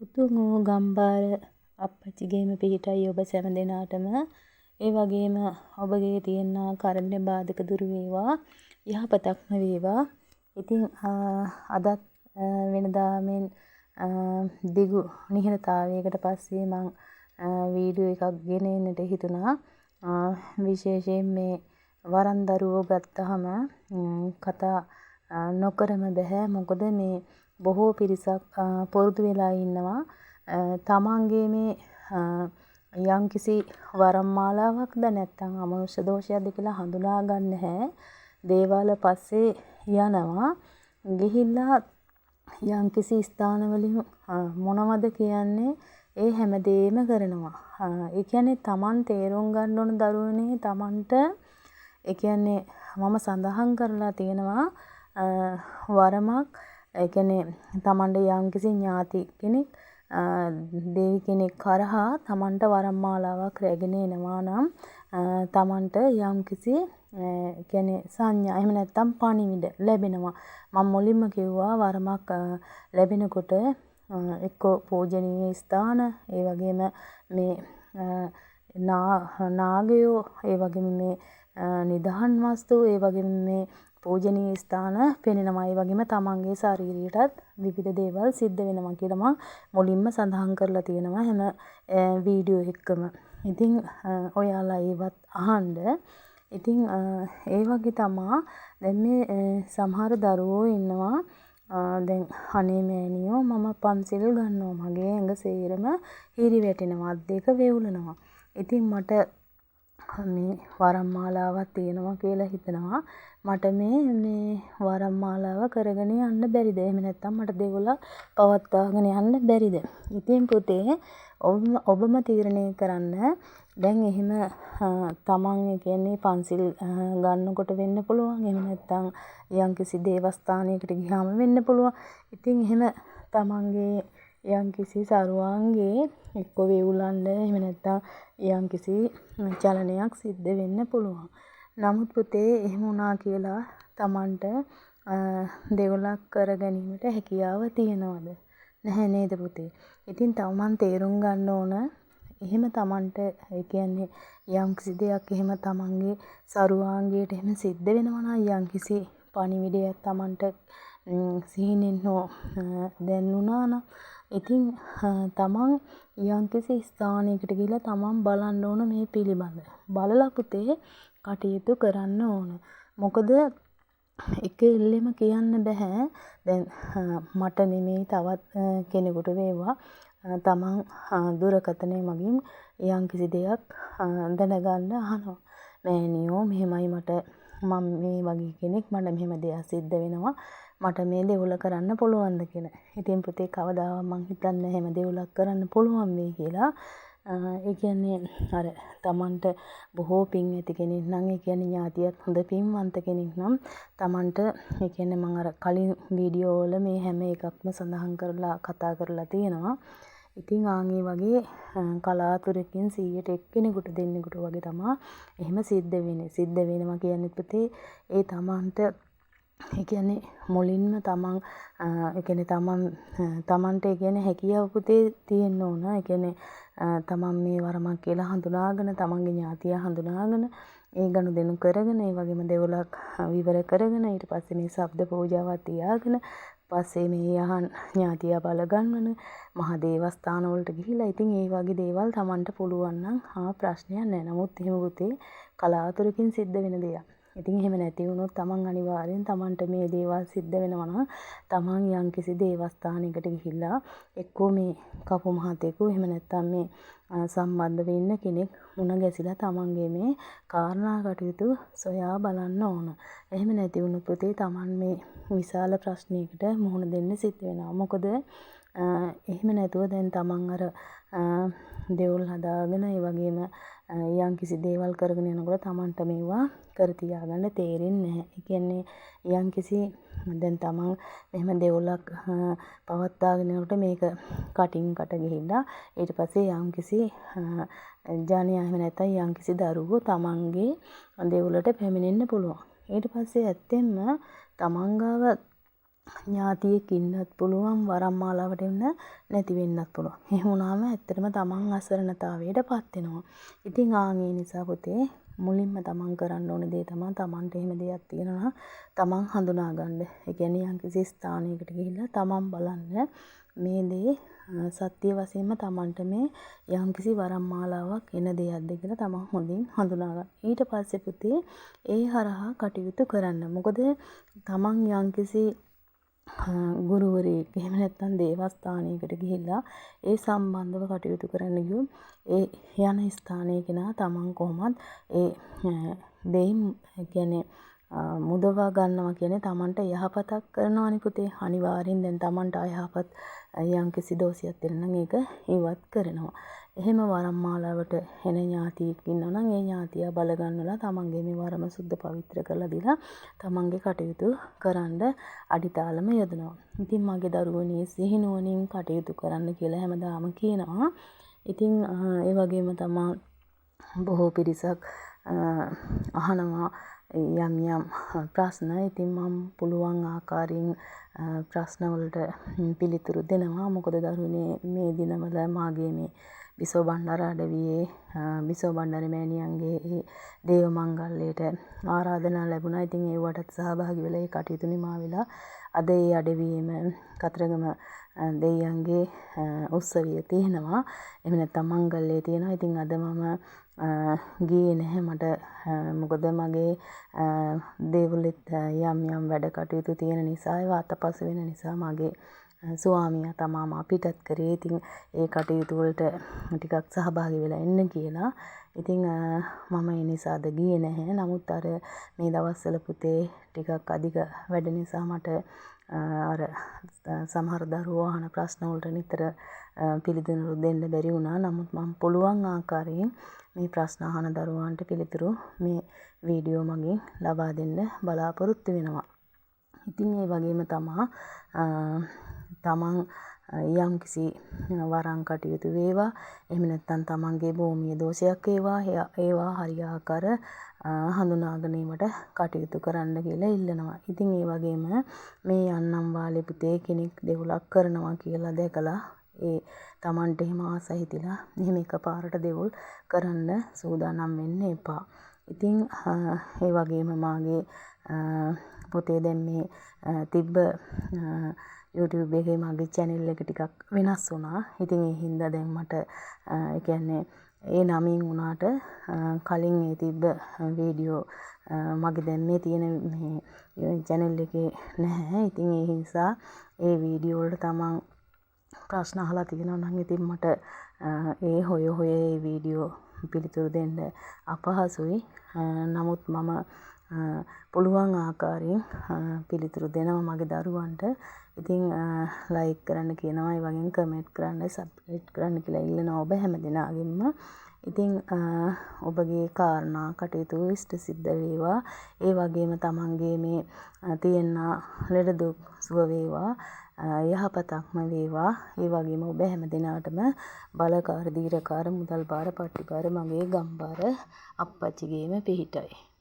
උතුම් වූ ගම්බාර අප්පච්චිගේම පිහිටයි ඔබ සෑම දෙනාටම. ඒ වගේම ඔබගේ තියෙනා කරදර බාධක දුරු වේවා. යහපතක්ම වේවා. ඉතින් අදත් වෙනදා මෙන් දිගු නිහඬතාවයකට පස්සේ මම වීඩියෝ එකක් ගෙන එන්නට හිතුණා. විශේෂයෙන් මේ වරන් දරුවෝ ගත්තාම කතා නොකරම බෑ. මොකද මේ බොහෝ පිරිසක් පුරුදු වෙලා ඉන්නවා තමන්ගේ මේ යම්කිසි වරම් මාලාවක්ද නැත්නම් අමනුෂ්‍ය දෝෂයක්ද කියලා හඳුනා ගන්න නැහැ. දේවාල පස්සේ යනවා. ගිහිල්ලා යම්කිසි ස්ථානවලින් මොනවද කියන්නේ ඒ හැමදේම කරනවා. ඒ කියන්නේ තමන් තේරුම් ගන්න ඕන දරුවනේ තමන්ට. ඒ කියන්නේ මම සඳහන් කරලා තියෙනවා වරමක්. ඒ කියන්නේ තමන්ට යම්කිසි ඥාති කෙනෙක් දෙවි කෙනෙක් කරහා තමන්ට වරම් මාලාවක් රැගෙන එනවා නම් තමන්ට යම්කිසි කියන්නේ සංඥා එහෙම නැත්නම් පණිවිඩ ලැබෙනවා. මම මුලින්ම කිව්වා වරමක් ලැබෙනකොට එක්ක පූජනීය ස්ථාන ඒ වගේම මේ නාගයෝ ඒ වගේම මේ නිදහන් වස්තු ඒ වගේම මේ පූජනීය ස්ථාන පෙනෙනවා. ඒ වගේම තමන්ගේ ශරීරයටත් විවිධ දේවල් සිද්ධ වෙනවා කියලා මම මුලින්ම සඳහන් කරලා තියෙනවා හැම වීඩියෝ එකකම. ඉතින් ඔයාලා ඒවත් අහන්න. ඉතින් ඒ වගේ තමා දැන් මේ සමහර දරුවෝ ඉන්නවා දැන් අනේ මෑණියෝ මම පන්සිල් ගන්නවා මගේ ඇඟ සේරම හිරි වැටෙනවා අත් දෙක වේවුලනවා. ඉතින් මට මේ වරම් මාලාවක් තියෙනවා කියලා හිතනවා. මට මේ වරම් මාලාව කරගෙන යන්න බැරිද? එහෙම නැත්නම් මට දෙවොල පවත්වාගෙන යන්න බැරිද? ඉතින් පුතේ ඔබම තීරණය කරන්න. දැන් එහෙම තමන් කියන්නේ පන්සිල් ගන්නකොට වෙන්න පුළුවන්. එහෙම නැත්නම් යම්කිසි දේවස්ථානයකට ගියාම වෙන්න පුළුවන්. ඉතින් එහෙම තමන්ගේ යම්කිසි සරුවන්ගේ එක්ක වේවුලන්න එහෙම නැත්නම් යම්කිසි චලනයක් සිද්ධ වෙන්න පුළුවන්. නමුත් පුතේ එහෙම වුණා කියලා තමන්ට දෙවොලක් කර ගැනීමට හැකියාව තියනවද? නැහැ නේද පුතේ? ඉතින් තමන් තේරුම් ගන්න ඕන එහෙම තමන්ට ඒ කියන්නේ යම්කිසි දෙයක් එහෙම තමන්ගේ සරුවාංගයට එහෙම සිද්ධ වෙනවා නම් යම්කිසි පණිවිඩයක් තමන්ට සිහිනෙන් හෝ දැනුණා නම් ඉතින් තමන් යම්කිසි ස්ථානයකට ගිහිල්ලා තමන් බලන්න ඕන මේ පිළිබඳ. බලලා පුතේ කටයුතු කරන්න ඕන. මොකද එක එල්ලෙම කියන්න බෑ. දැන් මට නෙමෙයි තවත් කෙනෙකුට වේවා තමන් දුරකථනය මගින් යම්කිසි දෙයක් දැනගන්න අහනවා. මෑණියෝ මෙහෙමයි මම මේ වගේ කෙනෙක් මට මෙහෙම දෙයක් සිද්ධ වෙනවා. මට මේ දෙවොල කරන්න පුළුවන්ද කියලා. ඉතින් පුතේ කවදාවත් මං හිතන්නේ එහෙම දෙවොලක් කරන්න පුළුවන් වෙයි කියලා. ඒ කියන්නේ අර තමන්ට බොහෝ පින් ඇති කෙනෙක් නම් ඒ කියන්නේ ඥාතියත් හොඳ පින්වන්ත කෙනෙක් නම් තමන්ට ඒ කියන්නේ මම අර කලින් වීඩියෝ වල මේ හැම එකක්ම සඳහන් කරලා කතා කරලා තියෙනවා. ඉතින් ආන්ගේ වගේ කලාතුරකින් 100ට එක්කෙනෙකුට දෙන්නෙකුට වගේ තමයි එහෙම සිද්ධ වෙන්නේ. සිද්ධ වෙනවා කියන්නේ පුතේ ඒ තමන්ට ඒ කියන්නේ මුලින්ම තමන් ඒ කියන්නේ තමන්ට ඒ කියන්නේ හැකියාව පුතේ තියෙන්න ඕන. ඒ කියන්නේ තමන් මේ වරමක් කියලා හඳුනාගෙන තමන්ගේ ඥාතිය හඳුනාගෙන ඒ ගනුදෙනු කරගෙන ඒ වගේම දෙවොලක් විවර කරගෙන ඊට පස්සේ මේ ශබ්ද පූජාවක් තියාගෙන පස්සේ මේ යහන් ඥාතිය බල ගන්නන මහා දේවස්ථාන වලට ගිහිලා ඉතින් ඒ වගේ දේවල් තමන්ට පුළුවන් නම් ප්‍රශ්නයක් නැහැ. නමුත් එහෙම පුතේ කලාතුරකින් සිද්ධ වෙන දෙයක්. ඉතින් එහෙම නැති වුණොත් තමන් අනිවාර්යෙන් තමන්ට මේ දේවල් සිද්ධ වෙනවා නම් තමන් යම්කිසි දේවස්ථානයකට ගිහිල්ලා එක්කෝ මේ කපු මහතෙකු එහෙම නැත්නම් මේ සම්බන්ධ වෙන්න කෙනෙක් මුණ ගැසිලා තමන්ගේ මේ කාරණා කටයුතු සොයා බලන්න ඕන. එහෙම නැති වුණොත් පුතේ තමන් මේ විශාල ප්‍රශ්නයකට මුහුණ දෙන්න සිද්ධ වෙනවා. මොකද එහෙම නැතුව දැන් තමන් අර දෙවොල් හදාගෙන ඒ වගේම යම්කිසි දේවල් කරගෙන යනකොට තමන්ට මේවා කර තියාගන්න තේරෙන්නේ නැහැ. ඒ කියන්නේ යම්කිසි දැන් තමන් එහෙම දෙවොලක් පවත්වාගෙන යනකොට මේක කටින් කට ගිහිල්ලා ඊට පස්සේ යම්කිසි ජනයා එහෙම නැත්නම් යම්කිසි දරුවෝ තමන්ගේ දෙවොලට පැමිණෙන්න පුළුවන්. ඊට පස්සේ ඇත්තෙන්ම තමන් ගාව ඥාතියෙක් ඉන්නත් පුළුවන්, වරම් මාලාවට එන්න නැති වෙන්නත් පුළුවන්. එහෙම වුණාම ඇත්තටම තමන් අසරණතාවයට පත් වෙනවා. ඉතින් ඒ නිසා පුතේ මුලින්ම තමන් කරන්න ඕන දේ තමයි තමන්ට එහෙම දෙයක් තියෙනවා තමන් හඳුනා ගන්න. ඒ කියන්නේ යම්කිසි ස්ථානයකට ගිහිල්ලා තමන් බලන්න මේ දේ සත්‍ය වශයෙන්ම තමන්ට මේ යම්කිසි වරම් මාලාවක් එන දෙයක්ද කියලා තමන් හොඳින් හඳුනා ගන්න. ඊට පස්සේ පුතේ ඒ හරහා කටයුතු කරන්න. මොකද තමන් යම්කිසි ගුරුවරයෙක් එහෙම නැත්නම් දේවස්ථානයකට ගිහිල්ලා ඒ සම්බන්ධව කටයුතු කරන්න ගියොත් ඒ යන ස්ථානයේ කෙනා තමන් කොහොමත් ඒ දෙයින් කියන්නේ මුදවා ගන්නවා කියන්නේ තමන්ට යහපතක් කරනවානේ පුතේ. අනිවාර්යෙන් දැන් තමන්ට අයහපත් යම්කිසි දෝෂයක් තියෙනවා නම් ඒක ඉවත් කරනවා. එහෙම වරම් මාලාවට එන ඥාතියෙක් ඉන්නවා නම් ඒ ඥාතියා බල ගන්නලා තමන්ගේ මේ වරම සුද්ධ පවිත්‍ර කරලා දීලා තමන්ගේ කටයුතු කරන්න අඩිතාලම යොදනවා. ඉතින් මගේ දරුවනේ සිහිනුවණින් කටයුතු කරන්න කියලා හැමදාම කියනවා. ඉතින් ඒ වගේම තමයි බොහෝ පිරිසක් අහනවා යම් යම් ප්‍රශ්න. ඉතින් මම පුළුවන් ආකාරයෙන් ප්‍රශ්න වලට පිළිතුරු දෙනවා. මොකද දරුවනේ මේ දිනවල මාගේ මේ බිසෝ බණ්ඩාර අඩවියේ බිසෝ බණ්ඩාර මෑණියන්ගේ ඒ දේව මංගල්‍යයට ආරාධනා ලැබුණා. ඉතින් ඒවටත් සහභාගී වෙලා ඒ කටයුතු නිමා වෙලා අද ඒ අඩවියේම කතරගම දෙවියන්ගේ උත්සවය තියෙනවා. එහෙම නැත්නම් මංගල්‍යය තියෙනවා. ඉතින් අද මම ගියේ නැහැ. මට මොකද මගේ දේවලුත් යම් යම් වැඩ කටයුතු තියෙන නිසා ඒවා අතපසු වෙන නිසා මගේ ස්වාමියා තමයි අපිටත් කරේ. ඉතින් ඒ කටයුතු වලට ටිකක් සහභාගී වෙලා එන්න කියලා. ඉතින් මම ඒ නිසා අද ගියේ නැහැ. නමුත් අර මේ දවස්වල පුතේ ටිකක් අධික වැඩ නිසා මට අර සමහර දරුවෝ අහන ප්‍රශ්න වලට නිතර පිළිතුරු දෙන්න බැරි වුණා. නමුත් මම පුළුවන් ආකාරයෙන් මේ ප්‍රශ්න අහන දරුවන්ට පිළිතුරු මේ වීඩියෝ මගින් ලබා දෙන්න බලාපොරොත්තු වෙනවා. ඉතින් ඒ වගේම තමයි තමන් යම්කිසි වරම් කටයුතු වේවා, එහෙම නැත්නම් තමන්ගේ භූමියේ දෝෂයක් ඒවා හරියාකාර හඳුනා ගැනීමට කටයුතු කරන්න කියලා ඉල්ලනවා. ඉතින් ඒ වගේම මේ යන්නම් වාලේ පුතේ කෙනෙක් දෙවුලක් කරනවා කියලා දැකලා ඒ තමන්ට එහෙම ආසයි හිතිලා එහෙම එකපාරට දෙවුල් කරන්න සූදානම් වෙන්න එපා. ඉතින් ඒ වගේම මාගේ පොතේ දැන් මේ තිබ්බ YouTube එකේ මගේ channel එක ටිකක් වෙනස් වුණා. ඉතින් ඒ හින්දා දැන් මට ඒ කියන්නේ ඒ නමින් වුණාට කලින් ඒ තිබ්බ වීඩියෝ මගේ දැන් මේ තියෙන මේ channel එකේ නැහැ. ඉතින් ඒ නිසා ඒ වීඩියෝ වලට තමන් ප්‍රශ්න අහලා තියෙනවා නම් ඉතින් මට ඒ හොය ඒ වීඩියෝ පිළිතුරු දෙන්න අපහසුයි. නමුත් මම පුළුවන් ආකාරයෙන් පිළිතුරු දෙනවා මගේ දරුවන්ට. ඉතින් ලයික් කරන්න කියනවා, ඒ වගේම කමෙන්ට් කරන්න, සබ්ස්ක්‍රයිබ් කරන්න කියලා ඉල්ලනවා ඔබ හැමදෙනාගෙන්ම. ඉතින් ඔබගේ කාරණා කටයුතු ඉෂ්ට සිද්ධ වේවා. ඒ වගේම තමන්ගේ මේ තියෙන ලෙඩ දුක් සුව වේවා, යහපතක්ම වේවා. ඒ වගේම ඔබ හැමදෙනාටම බලකාර දීරකාර මුදල් බාර පට්ටි බාර මගේ ගම්බාර අප්පච්චිගේම පිහිටයි.